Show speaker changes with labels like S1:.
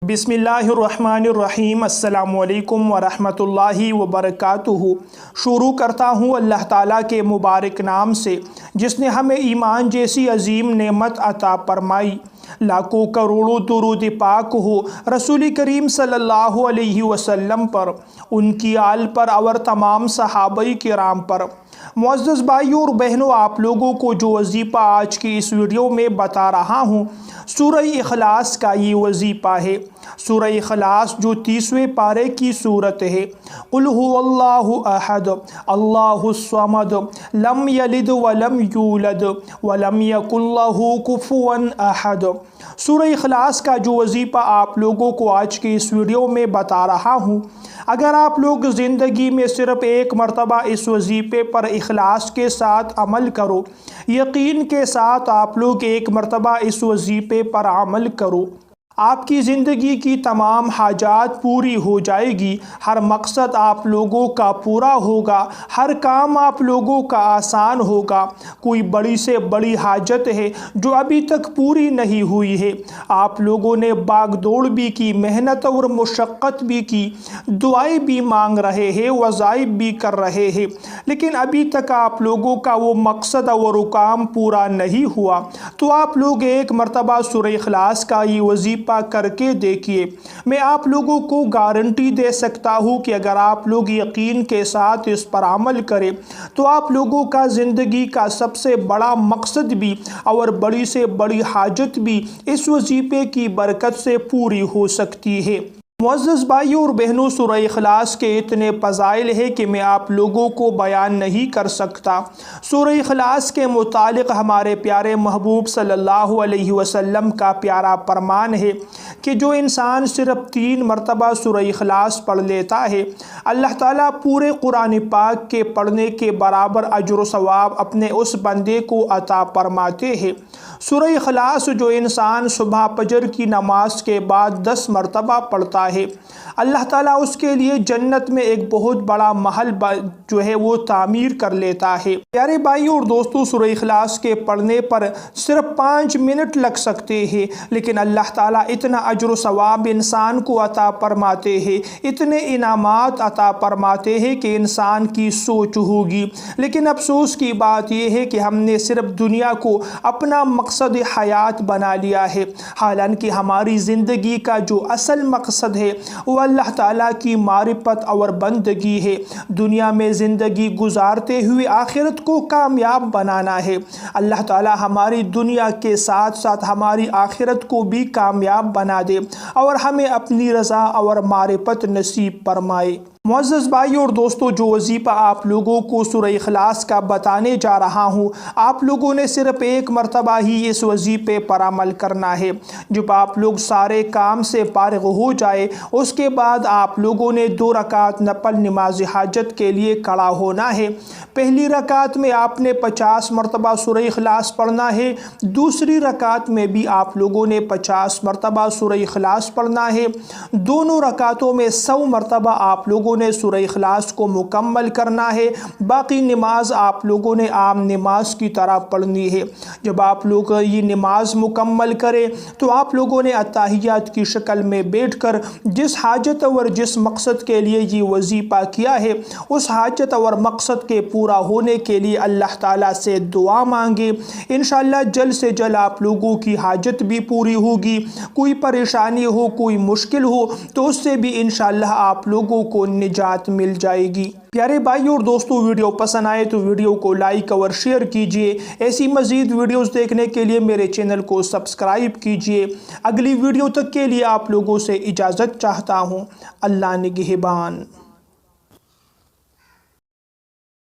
S1: बिस्मिल्लाहिर्रहमानिर्रहीम। अस्सलामुअलैकुम वरहमतुल्लाहि वबरकातुहू। शुरू करता हूँ अल्लाह ताला के मुबारक नाम से जिसने हमें ईमान जैसी अजीम नेमत अता फरमाई। लाखों करोड़ों दुरूद पाक हो रसूल करीम सल्लल्लाहु अलैहि वसल्लम पर, उनकी आल पर और तमाम सहाबाई किराम पर। मुअज़्ज़ज़ भाइयों और बहनों, आप लोगों को जो वजीफ़ा आज की इस वीडियो में बता रहा हूँ, सूरह इखलास का ये वजीफ़ा है। सूरह इखलास जो 30वें पारे की सूरत है। कुल हुवल्लाहु अहद अल्लाहुस समद लम यलिद वलम यूलद वलम यकुल लहू कुफुवन अहद। सूरह इखलास का जो वजीफ़ा आप लोगों को आज की इस वीडियो में बता रहा हूँ, अगर आप लोग ज़िंदगी में सिर्फ़ एक मरतबा इस वजीफ़े पर इखलास के साथ अमल करो, यकीन के साथ आप लोग एक मरतबा इस वजीफ़े पर अमल करो, आपकी ज़िंदगी की तमाम हाजात पूरी हो जाएगी। हर मकसद आप लोगों का पूरा होगा, हर काम आप लोगों का आसान होगा। कोई बड़ी से बड़ी हाजत है जो अभी तक पूरी नहीं हुई है, आप लोगों ने भाग दौड़ भी की, मेहनत और मुशक्क़त भी की, दुआएं भी मांग रहे हैं, वज़ाइफ भी कर रहे हैं, लेकिन अभी तक आप लोगों का वो मकसद और काम पूरा नहीं हुआ, तो आप लोग एक मरतबा सूरह इखलास का ये वजीफ़ा करके देखिए। मैं आप लोगों को गारंटी दे सकता हूँ कि अगर आप लोग यकीन के साथ इस पर अमल करें तो आप लोगों का ज़िंदगी का सबसे बड़ा मकसद भी और बड़ी से बड़ी हाजत भी इस वजीफ़े की बरकत से पूरी हो सकती है। मुअज़्ज़ज़ भाइयों और बहनों, सूरह इखलास के इतने फ़ज़ाइल है कि मैं आप लोगों को बयान नहीं कर सकता। सूरह इखलास के मुतालिक हमारे प्यारे महबूब सल्लल्लाहु अलैहि वसल्लम का प्यारा फरमान है कि जो इंसान सिर्फ़ 3 मरतबा सूरह इखलास पढ़ लेता है, अल्लाह ताला पूरे कुरान पाक के पढ़ने के बराबर अजर व सवाब अपने उस बंदे को अता फरमाते हैं। सूरह इखलास जो इंसान सुबह फजर की नमाज के बाद 10 मरतबा पढ़ता है, अल्लाह ताला उसके लिए जन्नत में एक बहुत बड़ा महल जो है वो तामीर कर लेता है। प्यारे भाइयों और दोस्तों, सूरह इखलास के पढ़ने पर सिर्फ 5 मिनट लग सकते हैं, लेकिन अल्लाह ताला इतना अजर सवाब इंसान को अता फरमाते हैं, इतने इनामात अता फरमाते हैं कि इंसान की सोच होगी। लेकिन अफसोस की बात यह है कि हमने सिर्फ दुनिया को अपना मकसद हयात बना लिया है, हालांकि हमारी ज़िंदगी का जो असल मकसद है वो अल्लाह ताला की मारिफत और बंदगी है। दुनिया में ज़िंदगी गुजारते हुए आखिरत को कामयाब बनाना है। अल्लाह ताला हमारी दुनिया के साथ साथ हमारी आखिरत को भी कामयाब बना दे और हमें अपनी रज़ा और मारिफत नसीब फरमाए। मुअज़्ज़ज़ भाइयों और दोस्तों, जो वजीफ़ा आप लोगों को सूरह इखलास का बताने जा रहा हूँ, आप लोगों ने सिर्फ़ एक मरतबा ही इस वजीफ़े पर अमल करना है। जब आप लोग सारे काम से फारिग हो जाए, उसके बाद आप लोगों ने 2 रकात नफल नमाज हाजत के लिए खड़ा होना है। पहली रकात में आपने 50 मरतबा सूरह इखलास पढ़ना है, दूसरी रकात में भी आप लोगों ने 50 मरतबा सूरह इखलास पढ़ना है। दोनों रकातों में 100 मरतबा आप लोगों ने सूरह इखलास को मुकम्मल करना है। बाकी नमाज आप लोगों ने आम नमाज की तरह पढ़नी है। जब आप लोग ये नमाज मुकम्मल करें तो आप लोगों ने अत्ताहियात की शक्ल में बैठकर जिस हाजत और जिस मकसद के लिए ये वजीफ़ा किया है, उस हाजत और मकसद के पूरा होने के लिए अल्लाह ताला से दुआ मांगे। इंशाअल्लाह जल्द से जल्द आप लोगों की हाजत भी पूरी होगी। कोई परेशानी हो, कोई मुश्किल हो, तो उससे भी इंशाअल्लाह आप लोगों को निजात मिल जाएगी। प्यारे भाइयों और दोस्तों, वीडियो पसंद आए तो वीडियो को लाइक और शेयर कीजिए। ऐसी मज़ीद वीडियोस देखने के लिए मेरे चैनल को सब्सक्राइब कीजिए। अगली वीडियो तक के लिए आप लोगों से इजाज़त चाहता हूँ। अल्लाह निगहबान।